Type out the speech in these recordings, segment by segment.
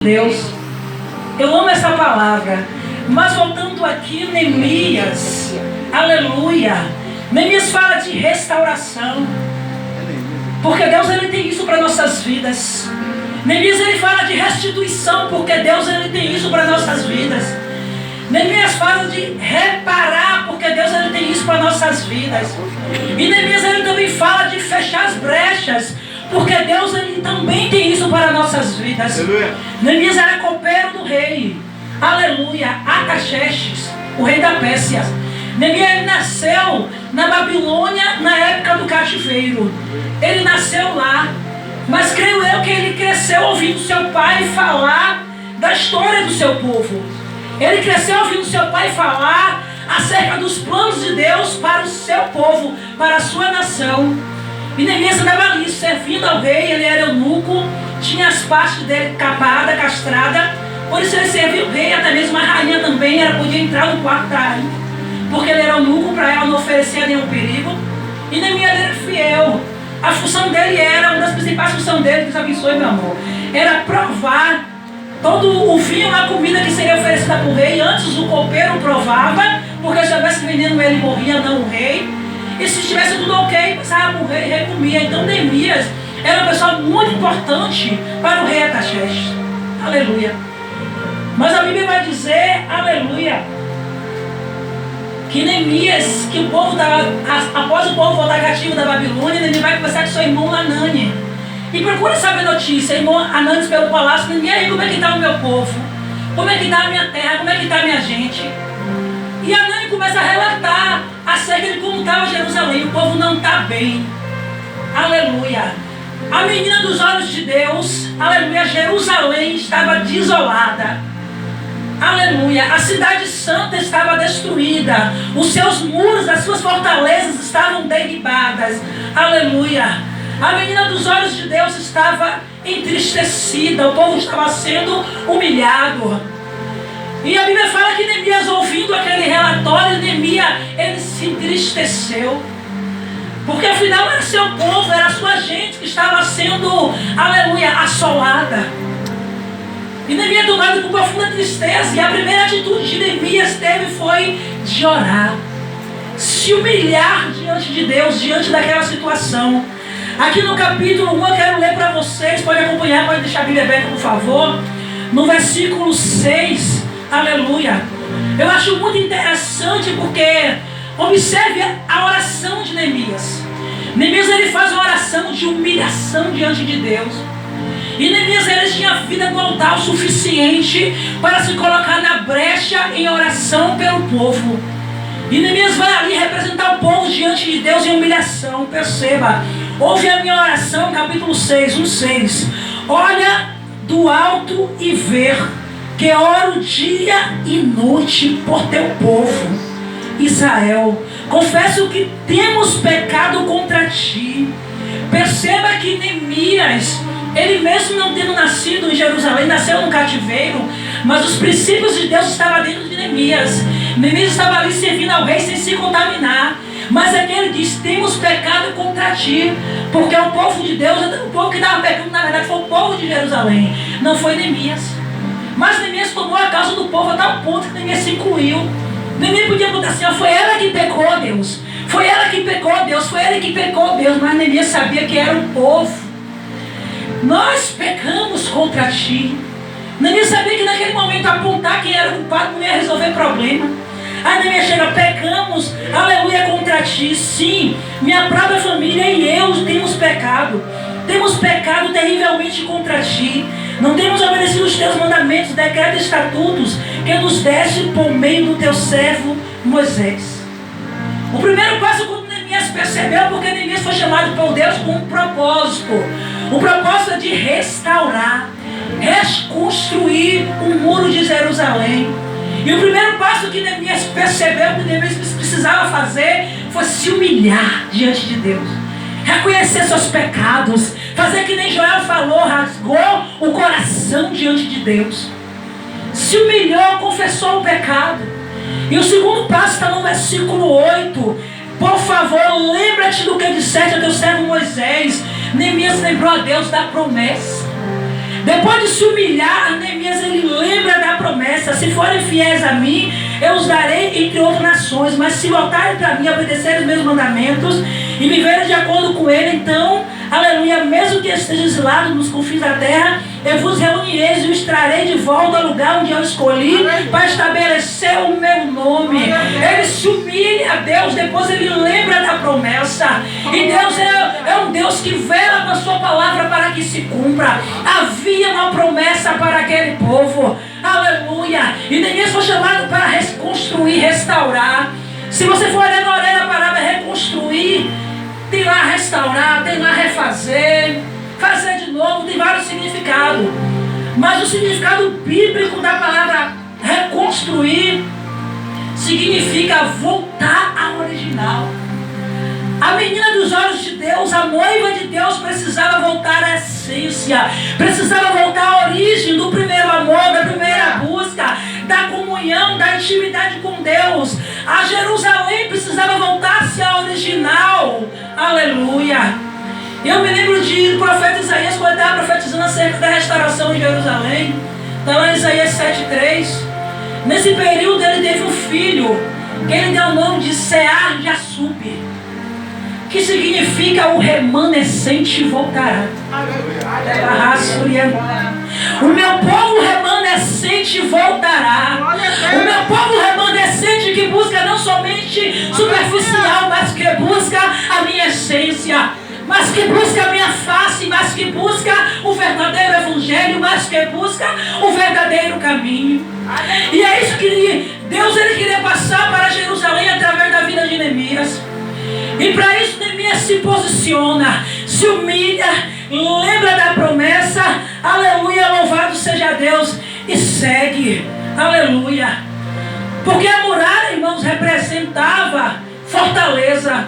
Deus, eu amo essa palavra. Mas voltando aqui, Neemias, aleluia, Neemias fala de restauração, porque Deus ele tem isso para nossas vidas. Neemias ele fala de restituição, porque Deus ele tem isso para nossas vidas. Neemias fala de reparar, porque Deus ele tem isso para nossas vidas. E Neemias ele também fala de fechar as brechas, porque Deus ele também tem isso para nossas vidas. Aleluia. Neemias era copeiro do rei, aleluia, Artaxerxes, o rei da Pérsia. Neemias ele nasceu na Babilônia na época do cativeiro. Ele nasceu lá, mas creio eu que ele cresceu ouvindo seu pai falar da história do seu povo. Ele cresceu ouvindo seu pai falar acerca dos planos de Deus para o seu povo, para a sua nação. E Neemias andava ali, servindo ao rei. Ele era eunuco, tinha as partes dele capada, castrada. Por isso ele serviu o rei, até mesmo a rainha também. Ela podia entrar no quarto da rainha, porque ele era eunuco, para ela não oferecer nenhum perigo. E Neemias era fiel. A função dele era, uma das principais funções dele, Deus abençoe meu amor, era provar todo o vinho, a comida que seria oferecida para o rei. Antes o copeiro provava, porque se houvesse veneno ele morria, não o rei. E se estivesse tudo ok, passava para o rei e recomia. Então Neemias era uma pessoa muito importante para o rei Artaxerxes. Aleluia. Mas a Bíblia vai dizer, aleluia, que Neemias, que o povo estava, após o povo voltar cativo da Babilônia, Neemias vai conversar com seu irmão Anani. E procura saber notícia, irmão Anani pelo palácio. Ninguém aí, como é que está o meu povo? Como é que está a minha terra? Como é que está a minha gente? E Anani começa a relatar acerca de como estava Jerusalém. O povo não está bem. Aleluia. A menina dos olhos de Deus, aleluia, Jerusalém estava desolada. Aleluia. A cidade santa estava destruída. Os seus muros, as suas fortalezas estavam derribadas. Aleluia. A menina dos olhos de Deus estava entristecida. O povo estava sendo humilhado. E a Bíblia fala que Neemias, ouvindo aquele relatório, Neemias, ele se entristeceu. Porque afinal era seu povo, era a sua gente que estava sendo, aleluia, assolada. E Neemias tomado com profunda tristeza. E a primeira atitude de Neemias teve foi de orar. Se humilhar diante de Deus, diante daquela situação. Aqui no capítulo 1 eu quero ler para vocês. Pode acompanhar, pode deixar a Bíblia aberta, por favor. No versículo 6, aleluia. Eu acho muito interessante porque observe a oração de Neemias. Neemias ele faz uma oração de humilhação diante de Deus. E Neemias ele tinha vida no altar o suficiente para se colocar na brecha em oração pelo povo. E Neemias vai ali representar o povo diante de Deus em humilhação. Perceba, ouve a minha oração, capítulo 6, 1:6. Olha do alto e ver que oro dia e noite por teu povo, Israel. Confesso que temos pecado contra ti. Perceba que Neemias, ele mesmo não tendo nascido em Jerusalém, nasceu no cativeiro, mas os princípios de Deus estavam dentro de Neemias. Neemias estava ali servindo ao rei sem se contaminar. Mas aqui ele diz, temos pecado contra ti. Porque o povo de Deus, o povo que estava pecando, na verdade foi o povo de Jerusalém, não foi Neemias. Mas Neemias tomou a causa do povo a tal ponto que Neemias se incluiu. Neemias podia botar assim, foi ela que pecou, Deus. Foi ela que pecou, Deus. Foi ele que pecou, Deus. Mas Neemias sabia que era o povo. Nós pecamos contra ti. Neemias sabia que naquele momento apontar quem era o culpado não ia resolver problema. Aí Neemias chega, pecamos, aleluia, contra ti. Sim, minha própria família e eu temos pecado. Temos pecado terrivelmente contra ti. Não temos obedecido os teus mandamentos, decretos e estatutos que nos deste por meio do teu servo Moisés. O primeiro passo quando Neemias percebeu, porque Neemias foi chamado por Deus com um propósito. O propósito é de restaurar, reconstruir o muro de Jerusalém. E o primeiro passo que Neemias percebeu que Neemias precisava fazer foi se humilhar diante de Deus. Reconhecer seus pecados. Fazer que nem Joel falou, rasgou o coração diante de Deus. Se humilhou, confessou o pecado. E o segundo passo está no versículo 8. Por favor, lembra-te do que disseste a teu servo Moisés. Neemias lembrou a Deus da promessa. Depois de se humilhar, Neemias ele lembra da promessa: se forem fiéis a mim, eu os darei entre outras nações, mas se voltarem para mim, obedecerem os meus mandamentos e viverem de acordo com ele, então, aleluia, mesmo que esteja exilado nos confins da terra, eu vos reunirei e os trarei de volta ao lugar onde eu escolhi para estabelecer o meu nome. Ele se humilha a Deus, depois ele lembra da promessa. E Deus é um Deus que vela com a sua palavra para que se cumpra. Havia uma promessa para aquele povo, aleluia. E Neemias foi chamado para reconstruir, restaurar. Se você for olhar na orelha, a palavra reconstruir, tem lá restaurar, tem lá refazer, fazer de novo, tem vários significados. Mas o significado bíblico da palavra reconstruir significa voltar ao original. A menina dos olhos de Deus, a noiva de Deus, precisava voltar à essência, precisava voltar à origem do primeiro amor, da primeira busca, da comunhão, da intimidade com Deus. A Jerusalém precisava voltar-se ao original. Aleluia. Eu me lembro do profeta Isaías, quando ele estava profetizando acerca da restauração de Jerusalém. Está lá em Isaías 7,3. Nesse período ele teve um filho, que ele deu o nome de Sear de Assub, que significa o remanescente voltará. O meu povo remanescente voltará. O meu povo remanescente que busca não somente superficial, mas que busca a minha essência, mas que busca a minha face, mas que busca o verdadeiro evangelho, mas que busca o verdadeiro caminho. E é isso que Deus ele queria passar para Jerusalém através da vida de Neemias. E para isso Neemias se posiciona, se humilha, lembra da promessa, aleluia, louvado seja Deus, e segue, aleluia. Porque a muralha, irmãos, representava fortaleza.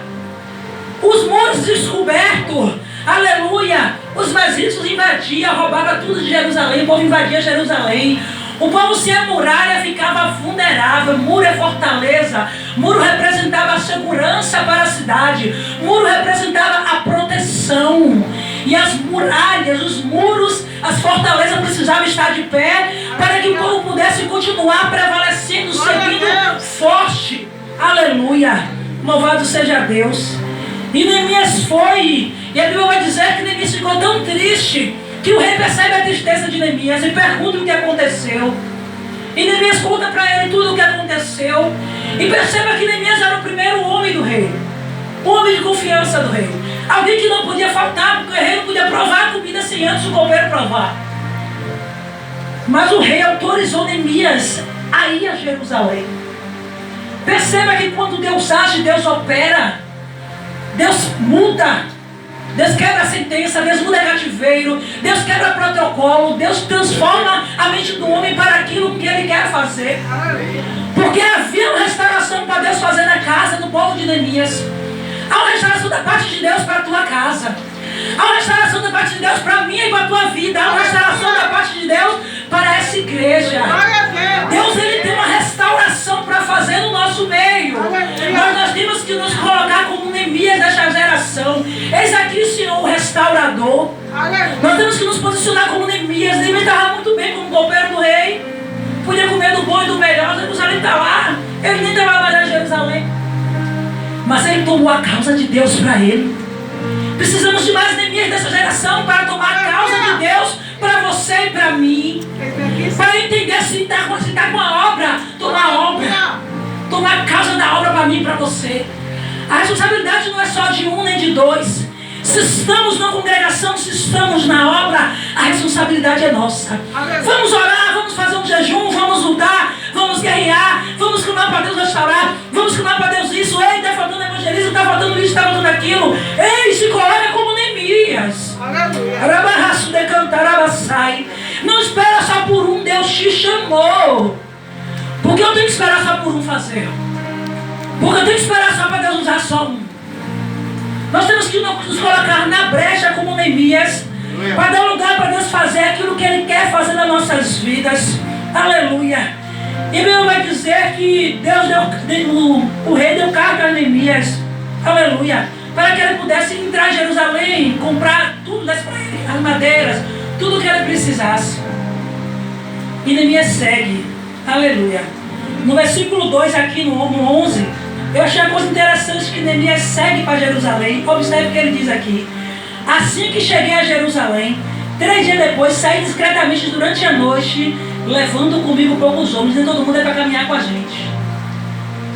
Os muros descobertos, aleluia, os mais ricos invadiam, roubavam tudo de Jerusalém, o povo invadia Jerusalém. O povo sem a muralha ficava vulnerável. Muro é fortaleza. Muro representava a segurança para a cidade. Muro representava a proteção. E as muralhas, os muros, as fortalezas precisavam estar de pé para que o povo pudesse continuar prevalecendo, seguindo forte. Aleluia. Louvado seja Deus. E Neemias foi. E a Bíblia vai dizer que Neemias ficou tão triste que o rei percebe a tristeza de Neemias e pergunta o que aconteceu. E Neemias conta para ele tudo o que aconteceu. E perceba que Neemias era o primeiro homem do rei. O homem de confiança do rei. Alguém que não podia faltar, porque o rei não podia provar a comida sem antes o copeiro provar. Mas o rei autorizou Neemias a ir a Jerusalém. Perceba que quando Deus age, Deus opera. Deus muda. Deus quebra a sentença, Deus muda cativeiro, Deus quebra protocolo, Deus transforma a mente do homem para aquilo que Ele quer fazer. Porque havia uma restauração para Deus fazer na casa do povo de Neemias. Há uma restauração da parte de Deus para a tua casa. Há uma restauração da parte de Deus para a minha e para a tua vida. Há uma restauração da parte de Deus para essa igreja. Deus ele tem uma restauração para fazer no nosso meio. Nós temos que nos colocar como Neemias desta geração. Eis aqui, Senhor, o restaurador. Nós temos que nos posicionar como Neemias. Neemias estava muito bem como copeiro do rei. Podia comer do bom e do melhor. Jerusalém está lá. Ele nem estava mais em Jerusalém. Mas ele tomou a causa de Deus para ele. Precisamos de mais Neemias dessa geração para tomar a causa de Deus para você e para mim. Para entender se está com a obra, tomar a obra. Tomar a causa da obra para mim e para você. A responsabilidade não é só de um nem de dois. Se estamos na congregação, se estamos na obra, a responsabilidade é nossa. Vamos orar, vamos fazer um jejum, vamos lutar, vamos guerrear, vamos clamar para Deus restaurar, vamos clamar para Deus isso. Ei, está faltando evangelismo, está faltando isso, está faltando aquilo. Ei, se coloca como Neemias. Não espera só por um, Deus te chamou. Por que eu tenho que esperar só por um fazer? Porque eu tenho que esperar só para Deus usar só um. Nós temos que nos colocar na brecha como Neemias, para dar lugar para Deus fazer aquilo que Ele quer fazer nas nossas vidas. Aleluia. E a Bíblia vai dizer que o rei deu carta a Neemias. Aleluia. Para que ele pudesse entrar em Jerusalém, comprar tudo das para ele, as madeiras, tudo que ele precisasse. E Neemias segue, aleluia. No versículo 2 aqui, no 11, eu achei a coisa interessante que Neemias segue para Jerusalém. Observe o que ele diz aqui. Assim que cheguei a Jerusalém, 3 dias depois, saí discretamente durante a noite, levando comigo poucos homens. Nem todo mundo é para caminhar com a gente.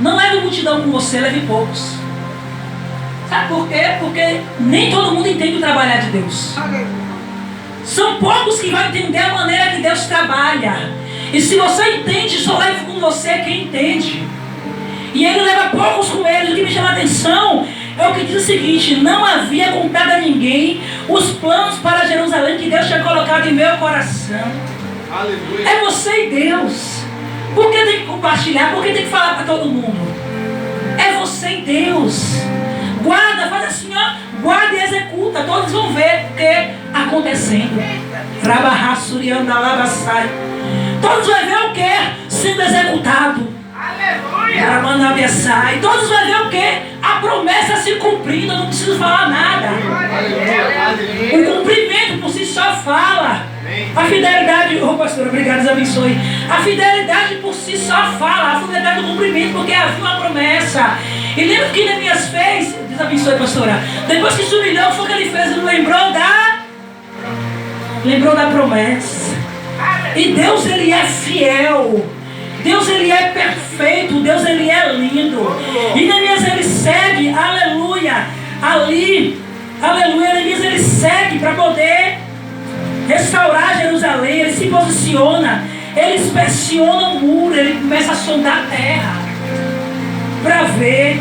Não leve multidão com você, leve poucos. Sabe por quê? Porque nem todo mundo entende o trabalhar de Deus. São poucos que vão entender a maneira que Deus trabalha. E se você entende, só leve com você quem entende. E ele leva poucos com ele. O que me chama a atenção é o que diz o seguinte: não havia contado a ninguém os planos para Jerusalém que Deus tinha colocado em meu coração. Aleluia. É você e Deus. Por que tem que compartilhar? Por que tem que falar para todo mundo? É você e Deus. Guarda, faz assim, ó. Guarda e executa. Todos vão ver o que acontecendo. Todos vão ver o que sendo executado. Aleluia. E todos vão ver o que? A promessa se cumprindo. Eu não preciso falar nada. Aleluia. O cumprimento por si só fala. A fidelidade, pastor, obrigado, Deus abençoe. A fidelidade por si só fala. A fidelidade do cumprimento, porque havia uma promessa. E lembra o que Neemias fez? Deus abençoe, pastora. Depois que se humilhou, foi o que ele fez. Ele lembrou da promessa. E Deus, ele é fiel. Deus, ele é perfeito. Deus, ele é lindo. E Neemias, ele segue, aleluia, ali, aleluia. Neemias, ele segue para poder restaurar Jerusalém. Ele se posiciona, ele inspeciona o muro, ele começa a sondar a terra para ver.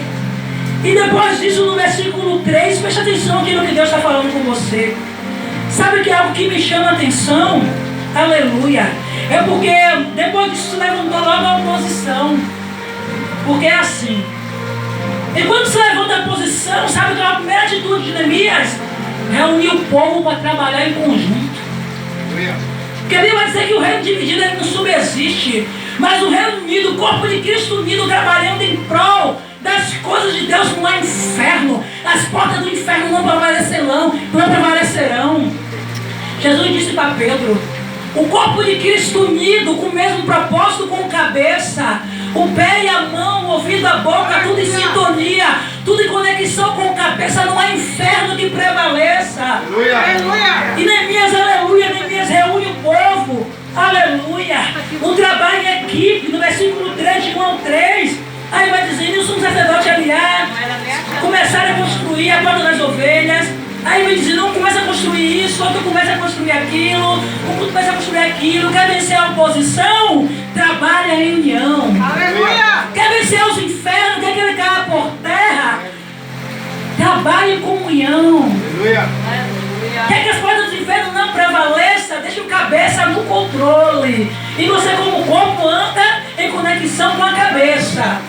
E depois disso, no versículo 3, preste atenção aqui no que Deus está falando com você. Sabe que é algo que me chama a atenção? Aleluia. É porque depois disso se levantou logo a oposição. Porque é assim. E quando se levanta a oposição, sabe qual é a primeira atitude de Neemias? Reunir o povo para trabalhar em conjunto. Porque ele vai dizer que o reino dividido ele não subsiste. Mas o reino unido, o corpo de Cristo unido, trabalhando em prol das coisas de Deus não há inferno. As portas do inferno não prevalecerão. Jesus disse para Pedro: o corpo de Cristo unido, com o mesmo propósito, com cabeça, o pé e a mão, o ouvido, a boca, tudo em sintonia, tudo em conexão com cabeça, não há inferno que prevaleça. Aleluia. Aleluia. E Neemias, aleluia, Neemias reúne o povo, aleluia. O trabalho em equipe, no versículo 3 de João 3, aí vai dizendo: o sumo sacerdote Eliá começaram a construir a porta das ovelhas. Aí vai dizer: não começa a construir isso, outro começa a construir aquilo, outro começa a construir aquilo. Quer vencer a oposição? Trabalha em união. Aleluia. Quer vencer os infernos? Quer que ele caia por terra? Trabalha em comunhão. Aleluia. Quer que as portas do inferno não prevaleçam? Deixa o cabeça no controle. E você, como corpo, anda em conexão com a cabeça.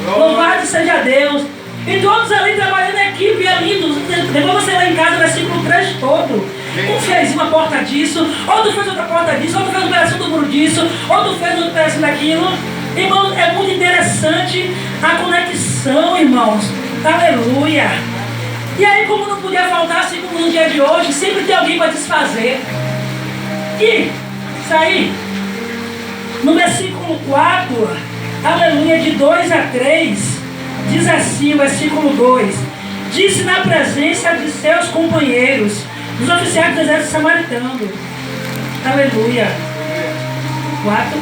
Louvado seja Deus. E todos ali trabalhando em equipe, é lindo. Depois você lá em casa, o versículo 3 todo. Um fez uma porta disso, outro fez outra porta disso, outro fez um pedacinho do muro disso, outro fez outro pedacinho daquilo. Irmãos, é muito interessante a conexão, irmãos. Aleluia. E aí, como não podia faltar, assim como no dia de hoje, sempre tem alguém para desfazer. E isso aí, no versículo 4, aleluia, de 2 a 3, diz assim o versículo 2: disse na presença de seus companheiros, dos oficiais do exército samaritano, aleluia. 4: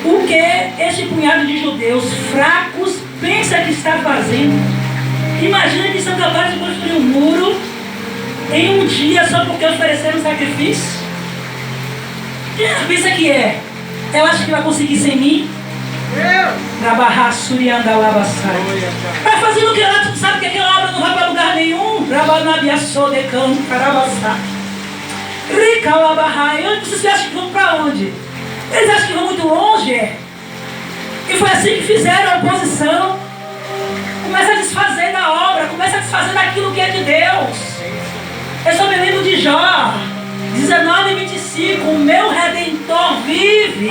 o que este punhado de judeus fracos pensa que está fazendo? Imagina que são capazes de construir um muro em um dia só porque ofereceram sacrifício? Quem pensa que é? Ela acha que vai conseguir sem mim? Vai fazer o que lá? Tu sabe que aquela obra não vai para lugar nenhum. Vocês acham que vão para onde? Eles acham que vão muito longe. E foi assim que fizeram a oposição. Começa a desfazer da obra, começa a desfazer daquilo que é de Deus. Eu só me lembro de Jó 19:25: o meu Redentor vive,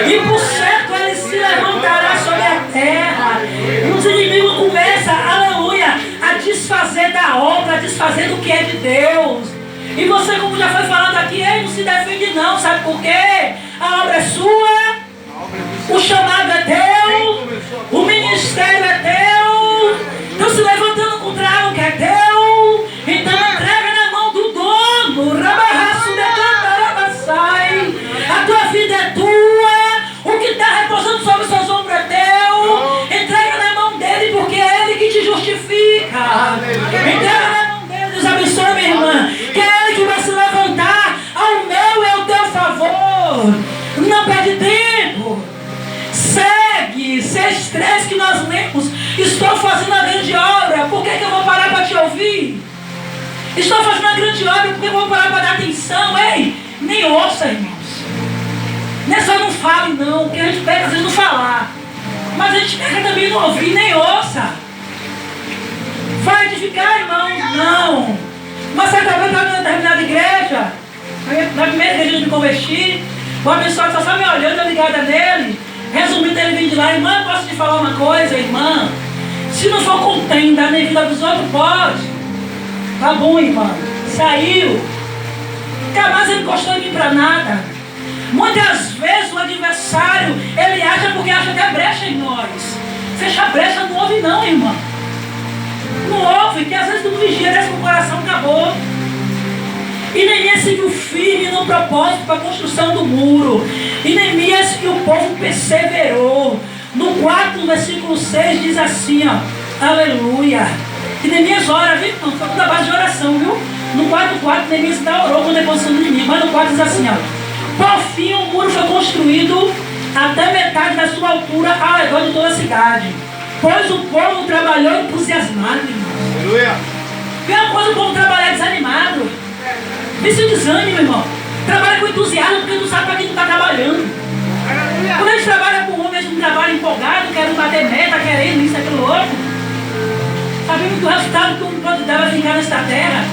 e por certo ele se levantará sobre a terra. E os inimigos começam, aleluia, a desfazer da obra, a desfazer do que é de Deus. E você, como já foi falado aqui, ei, não se defende não, sabe por quê? A obra é sua, o chamado é teu, o ministério é teu. Estão se levantando contra algo que é teu, então entrega na mão do dono. Rabarraço de cantarabassai. A tua vida é tua, o que está repousando sobre os seus ombros é teu. Entrega na mão dele, porque é ele que te justifica. Entrega na mão dele, Deus abençoe, minha irmã, que é ele que vai se levantar ao meu e ao teu favor. Não perde tempo. Segue, esses três que nós lemos. Estou fazendo a grande obra, por que eu vou parar para te ouvir? Estou fazendo a grande obra, por que eu vou parar para dar atenção? Ei, nem ouça, irmãos. Não é só não fale não, porque a gente pega às vezes não falar, mas a gente pega também não ouvir, nem ouça. Vai edificar, irmãos? Não. Mas certa vez eu estava em determinada igreja, na primeira igreja de me converti, uma pessoa que só me olhando, eu ligada nele. Resumindo, ele vem de lá: irmã, posso te falar uma coisa, irmã? Se não for contenda na vida dos outros, pode. Tá bom, irmã. Saiu. Nunca mais ele encostou em mim para nada. Muitas vezes o adversário, ele acha porque acha que é brecha em nós. Fechar brecha não ouve não, irmã. Não ouve, que às vezes tu não vigia, desce pro coração, acabou. E Neemias seguiu firme no propósito para a construção do muro. E Neemias e o povo perseverou. No 4, versículo 6 diz assim, ó, aleluia. E Neemias ora, viu? Foi toda a base de oração, viu? No 4, Neemias orou quando a posição do inimigo. Mas no 4 diz assim, ó, por fim o muro foi construído até metade da sua altura ao redor de toda a cidade, pois o povo trabalhou entusiasmado, irmão. Aleluia. Vê uma coisa, o povo trabalhar desanimado. Vê se desânimo, irmão. Trabalha com entusiasmo, porque tu sabe para quem tu está trabalhando. Quando a gente trabalha com homem, a gente não trabalha empolgado, querendo bater meta, querendo isso, aquilo, outro. Sabemos que o resultado que o pode dar vai ficar nesta terra.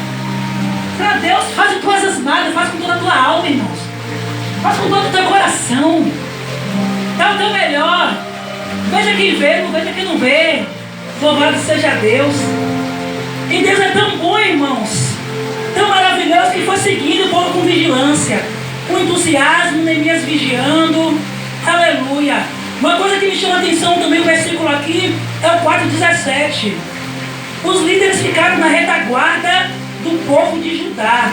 Para Deus, faz coisas magras, faz com toda a tua alma, irmãos. Faz com todo o teu coração. Dá o teu melhor. Veja quem vê, não veja quem não vê. Louvado seja Deus. E Deus é tão bom, irmãos, tão maravilhoso, que foi seguindo o povo com vigilância, com entusiasmo, Neemias vigiando. Aleluia. Uma coisa que me chama a atenção também, o versículo aqui, é o 4:17. Os líderes ficaram na retaguarda do povo de Judá.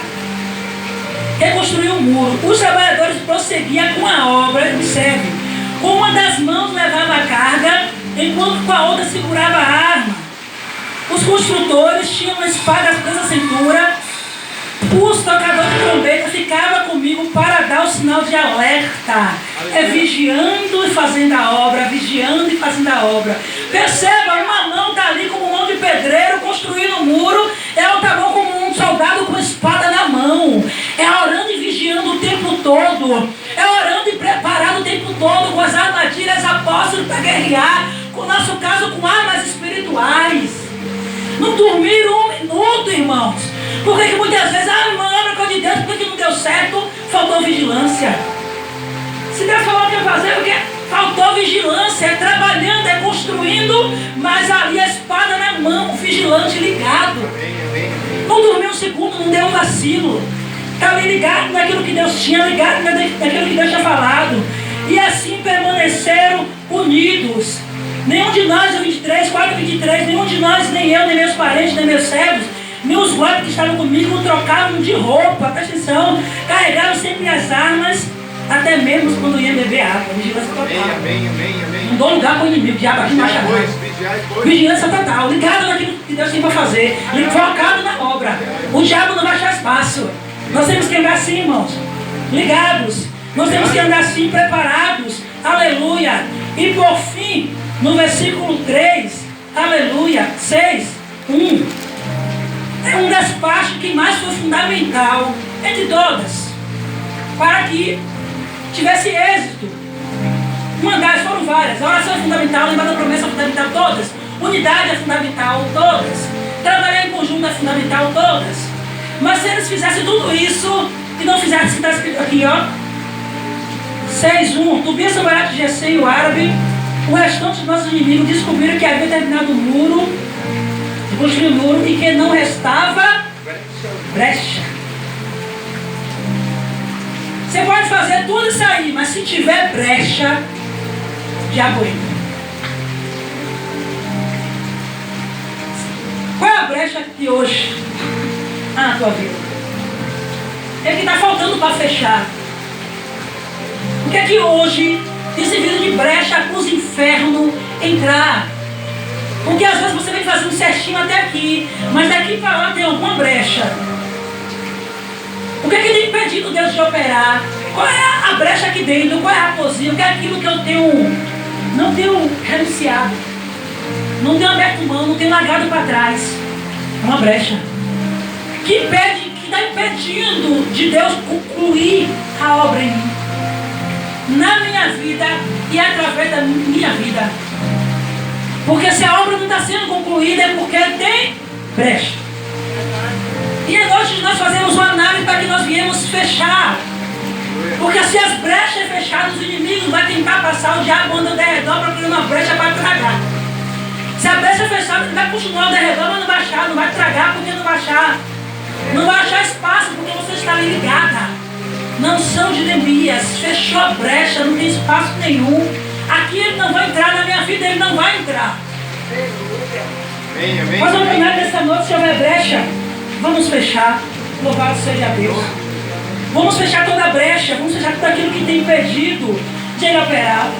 Reconstruiu o muro. Os trabalhadores prosseguiam com a obra, observe. Com uma das mãos levava a carga, enquanto com a outra segurava a arma. Os construtores tinham uma espada presa à cintura. Os tocadores de trombeta ficavam comigo para dar o sinal de alerta. É vigiando e fazendo a obra, vigiando e fazendo a obra. Perceba, uma mão está ali como mão de pedreiro construindo o muro, é outra mão como um soldado com espada na mão. É orando e vigiando o tempo todo. É orando e preparado o tempo todo com as armadilhas apóstolos para guerrear, com o nosso caso com armas espirituais. Não dormir um minuto, irmãos. Por que muitas vezes, irmã, obra coisa de Deus, por que não deu certo? Faltou vigilância. Se Deus falou que ia fazer, o que? Faltou vigilância. É trabalhando, é construindo, mas ali a espada na mão, o vigilante ligado. Não dormiu um segundo, não deu um vacilo. Está ali ligado naquilo que Deus tinha, ligado naquilo que Deus tinha falado. E assim permaneceram unidos. Nenhum de nós, 4:23, nenhum de nós, nem eu, nem meus parentes, nem meus servos, nem os guardas que estavam comigo, não trocavam de roupa, presta atenção, carregaram sempre as armas, até mesmo quando iam beber água. Vigilância total. Não dou lugar para o inimigo, diabo aqui marcha. Vigilância total, ligado naquilo que Deus tem para fazer, focado na obra. O diabo não vai achar espaço. Nós temos que andar assim, irmãos, ligados. Nós temos que andar assim, preparados. Aleluia. E por fim, no versículo 3, aleluia, 6, 1, é um das partes que mais foi fundamental entre todas, para que tivesse êxito. Uma das foram várias. A oração é fundamental, lembrar da promessa é fundamental, todas. Unidade é fundamental, todas. Trabalhar em conjunto é fundamental, todas. Mas se eles fizessem tudo isso e não fizessem o que está escrito aqui, ó, 6:1, Tobias, Sanbalate, Gesem e o árabe, o restante dos nossos inimigos, descobriram que havia terminado o muro, construiu o muro, e que não restava brecha. Você pode fazer tudo isso aí, mas se tiver brecha, diabo entra. Qual é a brecha que hoje há na tua vida? O que é que está faltando para fechar? O que é que hoje tem servido de brecha para os infernos entrar? Porque às vezes você vem fazendo certinho até aqui, mas daqui para lá tem alguma brecha. O que é que tem impedido Deus de operar? Qual é a brecha aqui dentro? Qual é a raposinha? O que é aquilo que eu não tenho renunciado? Não tenho aberto mão, não tenho largado para trás. É uma brecha que está impedindo de Deus concluir a obra em mim, na minha vida e através da minha vida. Porque se a obra não está sendo concluída é porque tem brecha. E é noite nós fazemos uma análise para que nós viemos fechar. Porque se as brechas fechadas, os inimigos vão tentar passar, o diabo anda ao derredor procurando uma brecha para tragar. Se a brecha fechada, ele vai continuar ao derredor, mas não vai achar, não vai tragar porque não vai achar. Não vai achar espaço porque você está ali ligada. Não são de Neemias, fechou a brecha, não tem espaço nenhum. Aqui ele não vai entrar, na minha vida ele não vai entrar. Mas vamos combinar nessa noite, se houver brecha, vamos fechar. Louvado seja Deus. Vamos fechar toda a brecha, vamos fechar tudo aquilo que tem impedido de ele operar.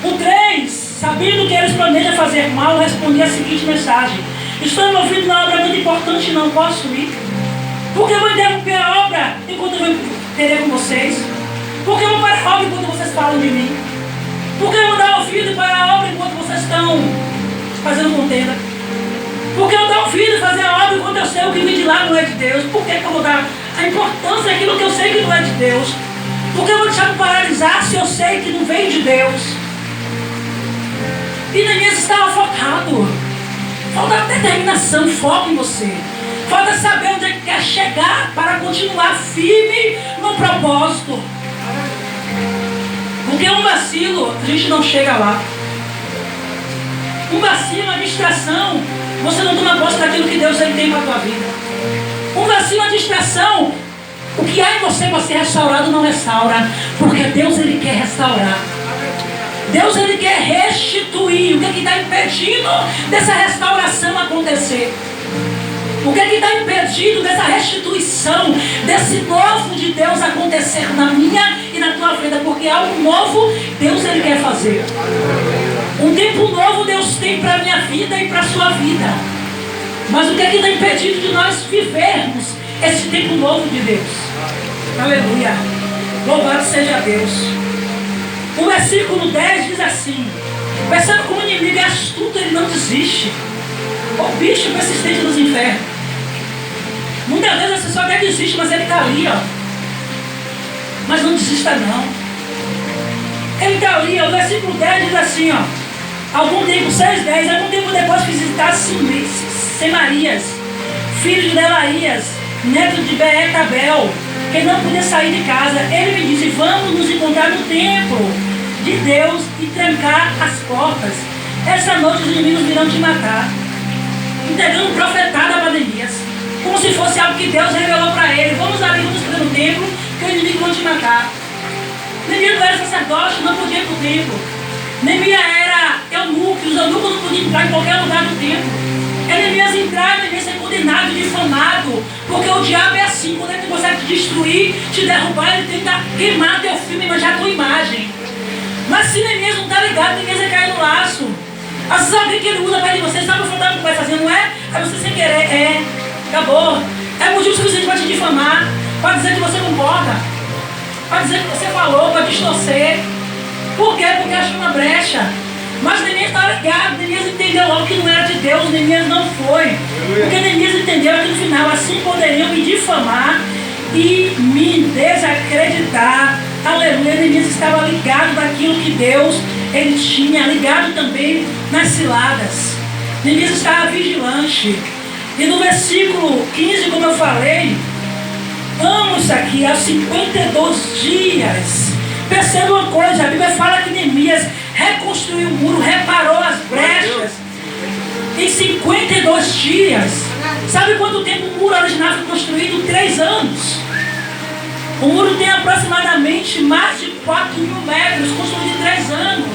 O 3, sabendo que eles planejam fazer mal, respondi a seguinte mensagem: estou envolvido na obra muito importante, não posso ir. Porque eu vou interromper a obra enquanto eu vou ter com vocês? Porque eu vou parar a obra enquanto vocês falam de mim? Porque eu vou dar ouvido para a obra enquanto vocês estão fazendo contenda? Porque eu dou ouvido a fazer a obra enquanto eu sei o que vem de lá não é de Deus? Por que eu vou dar a importância daquilo que eu sei que não é de Deus? Porque eu vou deixar me paralisar se eu sei que não vem de Deus? E Neemias estava focado. Falta determinação, foco em você. Falta saber onde é que quer chegar para continuar firme no propósito. Porque um vacilo, a gente não chega lá. Um vacilo, uma distração, você não toma posse daquilo que Deus tem para a tua vida. Um vacilo, uma distração, o que há em você para ser restaurado não restaura. Porque Deus ele quer restaurar. Deus ele quer restituir. O que é que está impedindo dessa restauração acontecer? O que é que está impedindo dessa restituição, desse novo de Deus acontecer na minha e na tua vida? Porque algo novo Deus ele quer fazer. Um tempo novo Deus tem para a minha vida e para a sua vida. Mas o que é que está impedindo de nós vivermos esse tempo novo de Deus? Aleluia. Louvado seja Deus. O versículo 10 diz assim: percebe como o inimigo é astuto, ele não desiste. O bicho persistente dos infernos. Muitas vezes você só até desiste, mas ele está ali, ó. Mas não desista não. Ele está ali, ó. O versículo 10 diz assim, ó: algum tempo, 6:10, algum tempo depois que visitasse Semarias, filho de Delaías, neto de Beretabel, que não podia sair de casa, ele me disse: vamos nos encontrar no templo de Deus e trancar as portas. Essa noite os inimigos virão te matar. Entregando profetada para Neemias, como se fosse algo que Deus revelou para ele: vamos ali, vamos esconder no templo, que o inimigo vai te matar. Neemias não era sacerdote, não podia ir para o templo. Neemias era eunuco, os eunucos não podiam entrar em qualquer lugar do templo. Neemias entrar, Neemias ser condenado, difamado, porque o diabo é assim: quando ele consegue te destruir, te derrubar, ele tenta queimar teu filme e manchar tua imagem. Mas se Neemias não está ligado, Neemias vai cair no laço. Às vezes alguém que ele usa para você, sabe o que vai fazer, não é? Aí você sem querer, acabou. É motivo suficiente para te difamar, para dizer que você não importa, para dizer que você falou, para distorcer. Por quê? Porque achou uma brecha. Mas Neemias estava ligado, Neemias entendeu logo que não era de Deus, Neemias não foi. Porque Neemias entendeu que no final assim poderiam me difamar e me desacreditar. Aleluia. Neemias estava ligado naquilo que Deus ele tinha, ligado também nas ciladas. Neemias estava vigilante. E no versículo 15, como eu falei, amo isso aqui, aos 52 dias. Perceba uma coisa, a Bíblia fala que Neemias reconstruiu o muro, reparou as brechas em 52 dias. Sabe quanto tempo o muro original foi construído? 3 anos. O muro tem aproximadamente mais de 4.000 metros, construído em 3 anos.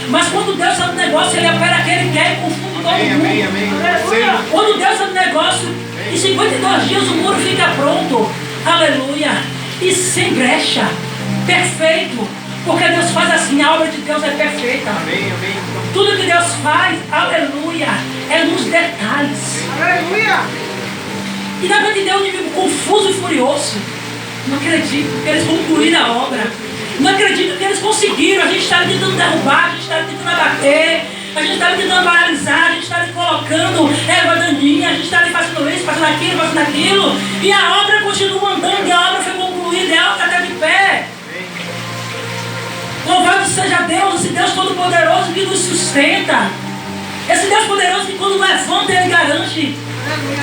Mas quando Deus sabe do negócio, Ele opera aquele que quer e confunde todo mundo. Amém. Quando Deus sabe do negócio, em 52 dias o muro fica pronto. Aleluia. E sem brecha. Perfeito. Porque Deus faz assim, a obra de Deus é perfeita. Amém. Tudo que Deus faz, aleluia, é nos detalhes. Aleluia. E dá para entender o inimigo confuso e furioso. Não acredito que eles concluíram a obra. Não acredito que eles conseguiram. A gente está tentando derrubar, a gente está tentando abater, a gente está tentando paralisar, a gente está colocando erva daninha, a gente está fazendo isso, fazendo aquilo. E a obra continua andando, e a obra foi concluída, e a obra está de pé. Louvado seja Deus, esse Deus todo-poderoso que nos sustenta. Esse Deus poderoso que quando levanta, Ele garante.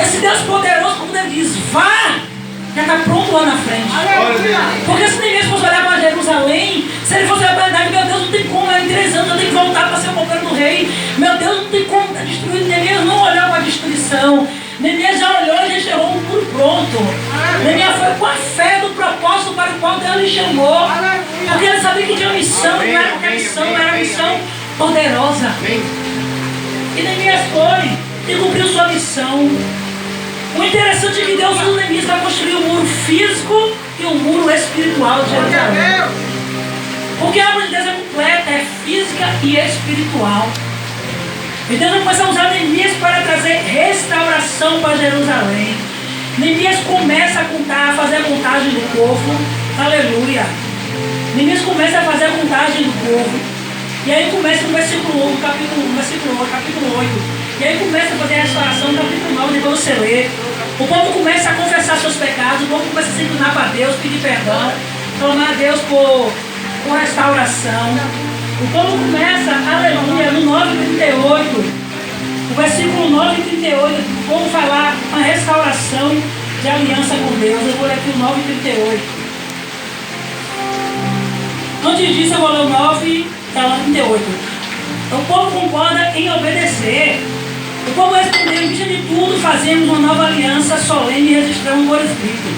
Esse Deus poderoso, quando Ele diz, vá, já está pronto lá na frente. Porque se ninguém fosse olhar para Jerusalém, se ele fosse olhar para a verdade, meu Deus, não tem como, em 3 anos eu tenho que voltar para ser o governo do rei. Meu Deus, não tem como destruir. Neemias não olhou para a destruição. Neemias já olhou e já chegou um muro pronto. Neemias foi com a fé do propósito para o qual Deus lhe chamou. Porque ele sabia que tinha uma missão, não era qualquer missão, era uma missão poderosa. E Neemias foi e cumpriu sua missão. O interessante é que Deus usa Neemias para construir um muro físico e um muro espiritual de Jerusalém. Porque a obra de Deus é completa, é física e espiritual. E Deus vai começar a usar Neemias para trazer restauração para Jerusalém. Neemias começa a contar, a fazer a contagem do povo. Aleluia. Neemias começa a fazer a contagem do povo. E aí começa no versículo 1, capítulo 8. E aí começa a fazer a restauração, capítulo 9, depois você lê. O povo começa a confessar seus pecados, o povo começa a se inclinar para Deus, pedir perdão, clamar a Deus por restauração. O povo começa, aleluia, no 9:38. O versículo 9:38, o povo vai lá, uma restauração de aliança com Deus. Eu vou ler aqui o 9:38. Antes disso, eu vou ler o 9:38. O povo concorda em obedecer. O povo respondeu: em vista de tudo, fazemos uma nova aliança solene e registramos por escrito.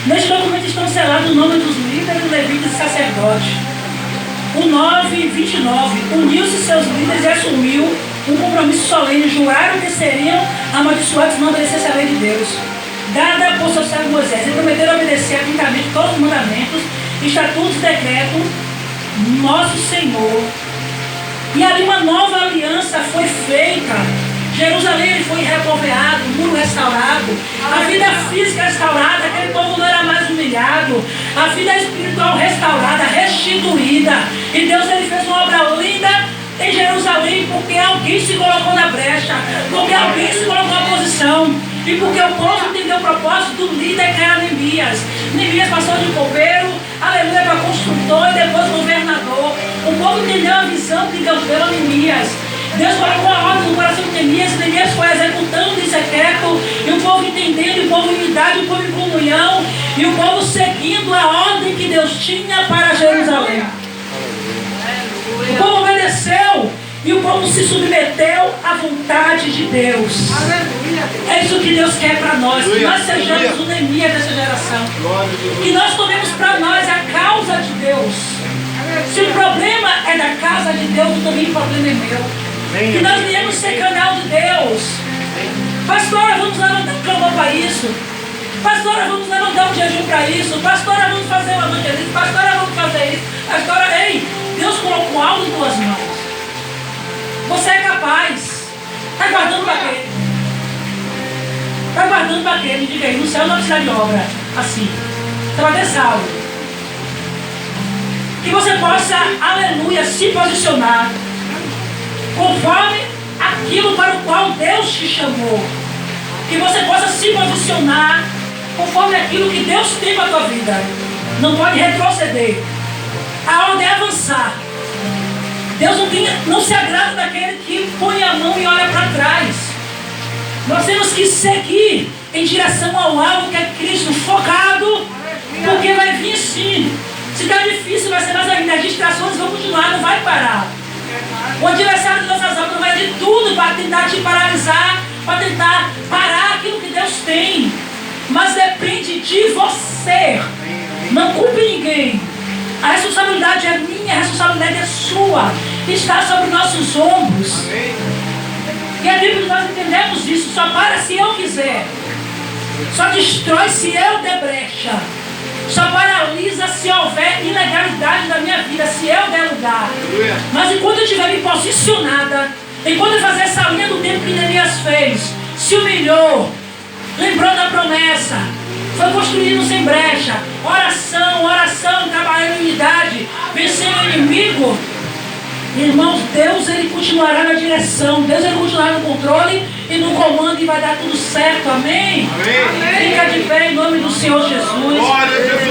Neste documento estão selados o nome dos líderes, levitas e sacerdotes. O 9:29. Uniu-se seus líderes e assumiu um compromisso solene. Juraram que seriam amaldiçoados se não obedecessem a lei de Deus, dada por seu servo Moisés. E prometeram obedecer atentamente todos os mandamentos, estatutos e decretos nosso Senhor. E ali uma nova aliança foi feita. Jerusalém foi repovoado, o muro restaurado, a vida física restaurada, aquele povo não era mais humilhado, a vida espiritual restaurada, restituída. E Deus ele fez uma obra linda em Jerusalém, porque alguém se colocou na brecha, porque alguém se colocou na posição, e porque o povo entendeu o propósito do líder que era Neemias. Neemias passou de copeiro, aleluia, para construtor e depois governador. O povo entendeu a visão que Deus deu a Neemias. Deus colocou a ordem no coração de Neemias, e Neemias foi executando em secreto, e o povo entendendo, e o povo em unidade, o povo em comunhão, e o povo seguindo a ordem que Deus tinha para Jerusalém. O povo obedeceu, e o povo se submeteu à vontade de Deus. É isso que Deus quer para nós, que nós sejamos o Neemias dessa geração, que nós tomemos para nós a causa de Deus. Se o problema é da casa de Deus, também o problema é meu. Que nós viemos ser canal de Deus. Pastora, vamos levantar um clamor para isso. Pastora, vamos levantar um jejum para isso. Pastora, vamos fazer uma evangelismo. Pastora, vamos fazer isso. Pastora, ei, Deus colocou algo em tuas mãos. Você é capaz. Está guardando para quê? Está guardando para quê? Me diga aí, no céu não precisa de obra. Assim. Você vai ter salvo. Que você possa, aleluia, se posicionar conforme aquilo para o qual Deus te chamou. Que você possa se posicionar conforme aquilo que Deus tem para a tua vida. Não pode retroceder. A ordem é avançar. Deus não se agrada daquele que põe a mão e olha para trás. Nós temos que seguir em direção ao alvo que é Cristo, focado, porque vai vir sim. Se está difícil, vai ser mais ainda. As distrações vão continuar, não vai parar. O adversário de nossas almas vai de tudo para tentar te paralisar, para tentar parar aquilo que Deus tem. Mas depende de você. Não culpe ninguém. A responsabilidade é minha, a responsabilidade é sua. Está sobre nossos ombros. Amém. E a Bíblia, nós entendemos isso. Só para se eu quiser. Só destrói se eu der brecha. Só paralisa se houver ilegalidade na minha vida, se eu der lugar. Aleluia. Mas enquanto eu estiver me posicionada, enquanto eu fazer essa linha do tempo que Neemias fez, se humilhou, lembrou da promessa, foi construindo sem brecha, oração, trabalhando em unidade, vencendo o inimigo. Irmãos, Deus ele continuará na direção, Deus ele continuará no controle e no comando e vai dar tudo certo, amém? Amém. Fica de pé em nome do Senhor Jesus. Glória a Jesus.